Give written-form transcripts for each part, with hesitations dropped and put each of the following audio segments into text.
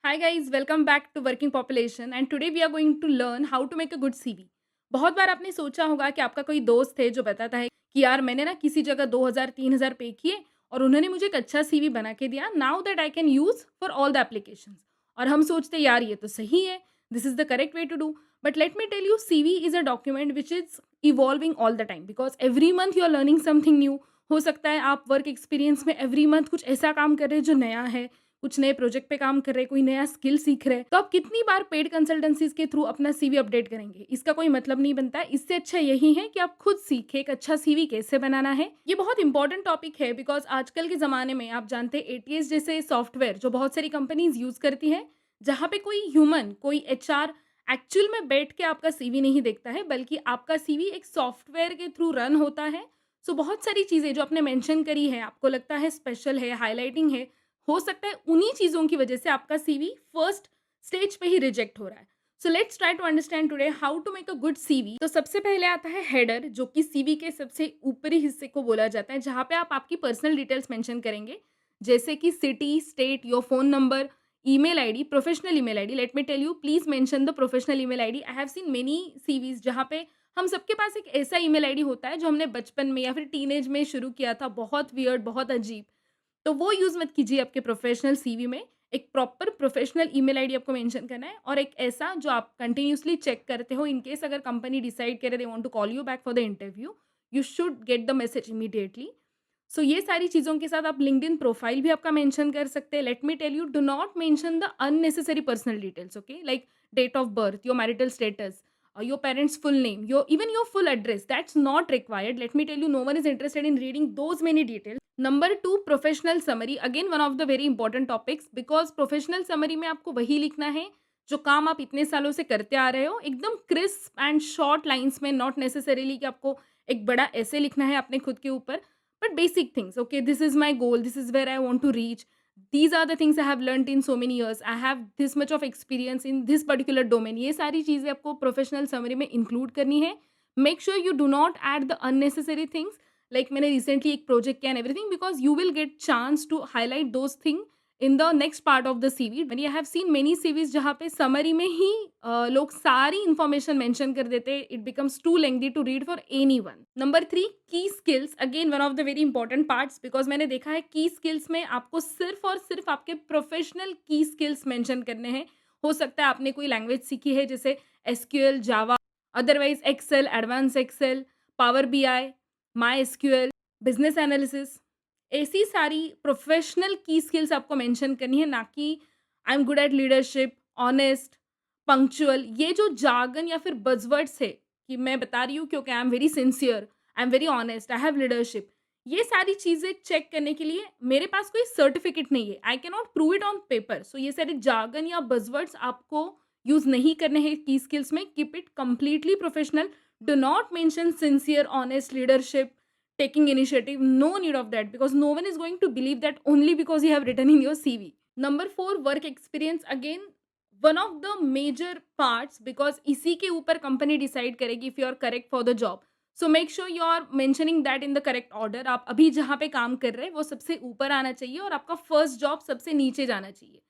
Hi guys, welcome back to Working Population and today we are going to learn how to make a good CV। बहुत बार आपने सोचा होगा कि आपका कोई दोस्त है जो बताता है कि यार मैंने ना किसी जगह 2000-3000 पे किए और उन्होंने मुझे एक अच्छा सीवी बना के दिया now that I can use for all the applications. और हम सोचते यार ये तो सही है, this is the correct way to do. But let me tell you, CV is a document which is evolving all the time because every month you are learning something new. हो सकता है आप वर्क एक्सपीरियंस में every month कुछ ऐसा काम कर रहे हैं जो नया है, कुछ नए प्रोजेक्ट पे काम कर रहे हैं, कोई नया स्किल सीख रहे हैं, तो आप कितनी बार पेड कंसल्टेंसीज के थ्रू अपना सीवी अपडेट करेंगे? इसका कोई मतलब नहीं बनता है। इससे अच्छा यही है कि आप खुद सीखें एक अच्छा सीवी कैसे बनाना है। ये बहुत इंपॉर्टेंट टॉपिक है बिकॉज आजकल के ज़माने में आप जानते हैं एटीएस जैसे सॉफ्टवेयर जो बहुत सारी कंपनीज यूज़ करती हैं, जहाँ पे कोई ह्यूमन, कोई एचआर एक्चुअल में बैठ के आपका सीवी नहीं देखता है, बल्कि आपका सीवी एक सॉफ्टवेयर के थ्रू रन होता है। सो बहुत सारी चीज़ें जो आपने मेंशन करी है, आपको लगता है स्पेशल है, हाइलाइटिंग है, हो सकता है उन्हीं चीज़ों की वजह से आपका सीवी फर्स्ट स्टेज पे ही रिजेक्ट हो रहा है। So let's try to understand today how to make a good CV. तो सबसे पहले आता है हेडर, जो कि सीवी के सबसे ऊपरी हिस्से को बोला जाता है, जहाँ पे आप आपकी पर्सनल डिटेल्स मेंशन करेंगे, जैसे कि city, state, your phone number, email ID, professional email ID. Let me tell you, please mention the professional email ID. I have seen many CVs जहाँ पे हम सबके पास एक ऐसा ईमेल आईडी होता है जो हमने बचपन में या फिर टीनेज में शुरू किया था, बहुत वियर्ड, बहुत अजीब। तो वो यूज़ मत कीजिए आपके प्रोफेशनल सीवी में। एक प्रॉपर प्रोफेशनल ईमेल आईडी आपको मेंशन करना है और एक ऐसा जो आप कंटिन्यूअसली चेक करते हो इन केस अगर कंपनी डिसाइड करे they want to call you back for the interview, you should get the message immediately. So ये सारी चीज़ों के साथ आप लिंक्डइन प्रोफाइल भी आपका मेंशन कर सकते हैं। Let me tell you, do not mention the unnecessary personal details, okay? Like date of birth, your marital status, your parents full name, even your full address, that's not required. Let me tell you, no one is interested in reading those many details. Number 2, professional summary, again one of the very important topics because professional summary में आपको वही लिखना है जो काम आप इतने सालों से करते आ रहे हो, एकदम क्रिस्प एंड शॉर्ट लाइंस में, नॉट नेसेसरीली कि आपको एक बड़ा ऐसे लिखना है अपने खुद के ऊपर, but basic things, okay? This is my goal, this is where I want to reach, these are the things I have learned in so many years, I have this much of experience in this particular domain। ये सारी चीज़ें आपको professional summary में include करनी है। Make sure you do not add the unnecessary things, like मैंने recently एक project किया and everything, because you will get chance to highlight those thing in the next part of the CV. I have seen many CVs जहाँ पे summary में ही लोग सारी information mention कर देते हैं, it becomes too lengthy to read for anyone. Number 3, key skills, again one of the very important parts because मैंने देखा है की स्किल्स में आपको सिर्फ और सिर्फ आपके प्रोफेशनल की स्किल्स मेंशन करने हैं। हो सकता है आपने कोई लैंग्वेज सीखी है जैसे SQL, Java, otherwise Excel, advance Excel, Power BI, MySQL, business analysis, ऐसी सारी प्रोफेशनल की स्किल्स आपको मेंशन करनी है, ना कि I am good at leadership, honest, punctual. ये जो जार्गन या फिर बज़वर्ड्स है कि मैं बता रही हूँ क्योंकि I am very sincere, I am very honest, I have leadership, ये सारी चीज़ें चेक करने के लिए मेरे पास कोई सर्टिफिकेट नहीं है, I can not prove it on paper. So ये सारे जार्गन या बज़वर्ड्स आपको यूज़ नहीं करने हैं की स्किल्स में। Keep it completely professional, do not mention sincere, honest, leadership, taking initiative, no need of that because no one is going to believe that only because you have written in your CV। Number 4, work experience, again one of the major parts because इसी के ऊपर company decide करेगी if you are correct for the job। So make sure you are mentioning that in the correct order। आप अभी जहाँ पे काम कर रहे हैं वो सबसे ऊपर आना चाहिए और आपका फर्स्ट जॉब सबसे नीचे जाना चाहिए।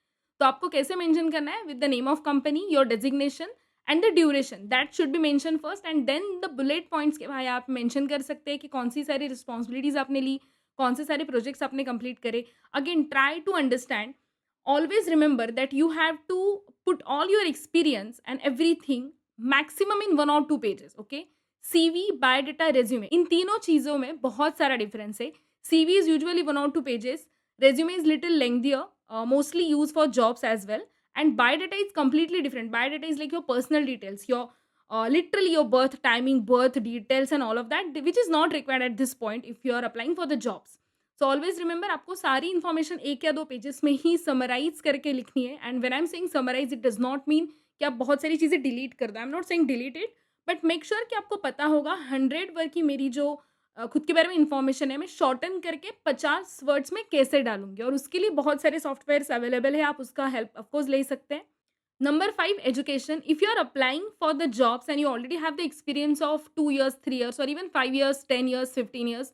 तो आपको कैसे मेंशन करना है? With the name of company, your designation and the duration, that should be mention first and then the bullet points के भाई आप मेंशन कर सकते हैं कि कौन सी सारी रिस्पॉन्सिबिलिटीज आपने ली, कौन से सारे प्रोजेक्ट्स आपने कंप्लीट करे। Again try to understand, always remember that you have to put all your experience and everything maximum in 1 or 2 pages, okay? CV, biodata, resume, इन तीनों चीज़ों में बहुत सारा डिफरेंस है। CV is usually 1 or 2 pages, resume is little lengthier, mostly used for jobs as well, and biodata is completely different। Biodata is like your personal details, your literally your birth timing, birth details and all of that, which is not required at this point if you are applying for the jobs। So always remember, आपको सारी information 1 या 2 pages में ही summarise करके लिखनी है। And when I am saying summarize, it does not mean कि आप बहुत सारी चीज़ें डिलीट कर दो, I am not saying delete it, but make sure कि आपको पता होगा 100 वर्ड की मेरी जो खुद के बारे में इन्फॉर्मेशन है, मैं शॉर्टन करके 50 वर्ड्स में कैसे डालूंगी, और उसके लिए बहुत सारे सॉफ्टवेयर्स अवेलेबल है, आप उसका हेल्प ऑफकोर्स ले सकते हैं। Number 5, education. If you are applying for the jobs and you already have the experience of 2 years, 3 years, or even 5 years, 10 years, 15 years,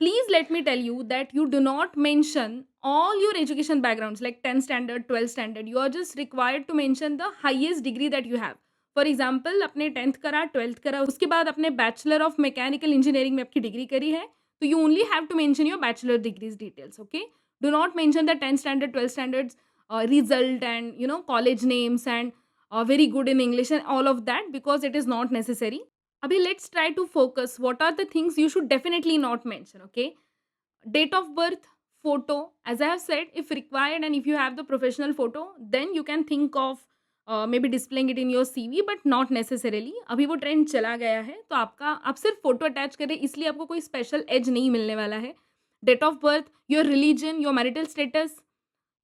please let me tell you that you do not mention all your education backgrounds like 10th standard, 12th standard, you are just required to mention the highest degree that you have. For example आपने 10th करा, 12th करा, उसके बाद आपने bachelor of mechanical engineering में आपकी degree करी है, तो you only have to mention your bachelor degrees details. Okay, do not mention the 10th standard, 12th standards result and college names and very good in English and all of that, because it is not necessary. Abhi let's try to focus what are the things you should definitely not mention. Okay, date of birth, photo, as I have said, if required and if you have the professional photo, then you can think of maybe displaying it in your CV, but not necessarily. अभी वो trend चला गया है, तो आप सिर्फ photo attach करें, इसलिए आपको कोई स्पेशल एज नहीं मिलने वाला है. Date of birth, your religion, your marital status,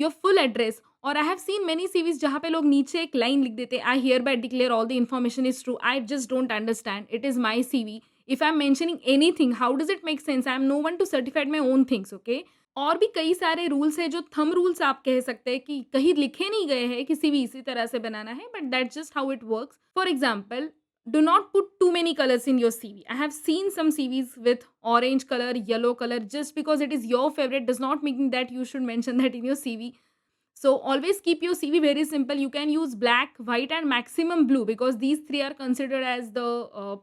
your full address. और I have seen many CVs जहाँ पे लोग नीचे एक लाइन लिख देते, I hereby declare all the information is true. I just don't understand, it is my CV. If I am mentioning anything, how does it make sense? I am no one to certified my own things. Okay, और भी कई सारे rules है जो thumb rules आप कह सकते हैं कि कहीं लिखे नहीं गए हैं कि CV इसी तरह से बनाना है, but that's just how it works. For example, do not put too many colors in your CV. I have seen some CVs with orange color, yellow color. Just because it is your favorite does not mean that you should mention that in your CV. So always keep your CV very simple. You can use black, white and maximum blue, because these three are considered as the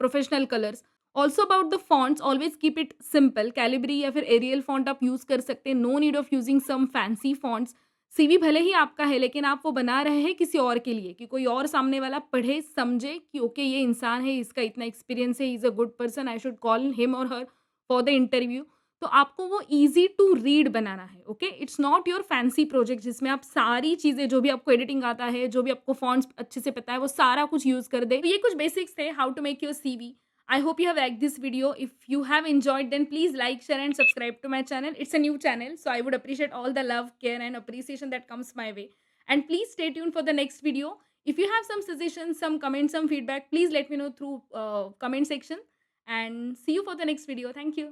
professional colors. Also about the fonts, always keep it simple. Calibri या फिर Arial font आप use कर सकते हैं. No need of using some fancy fonts. CV भले ही आपका है, लेकिन आप वो बना रहे हैं किसी और के लिए, कि कोई और सामने वाला पढ़े समझे कि ओके ये इंसान है, इसका इतना एक्सपीरियंस है, is a good person, I should call him और हर फॉर द इंटरव्यू. तो आपको वो ईजी टू रीड बनाना है. Okay, it's not your fancy project जिसमें आप सारी चीज़ें, जो भी आपको एडिटिंग आता है, जो भी आपको फॉन्ट्स अच्छे से पता है, वो सारा कुछ यूज़ कर दे. तो ये कुछ बेसिक्स थे how to make your CV. I hope you have liked this video. If you have enjoyed, then please like, share and subscribe to my channel. It's a new channel, so I would appreciate all the love, care and appreciation that comes my way. And please stay tuned for the next video. If you have some suggestions, some comments, some feedback, please let me know through comment section. And see you for the next video. Thank you.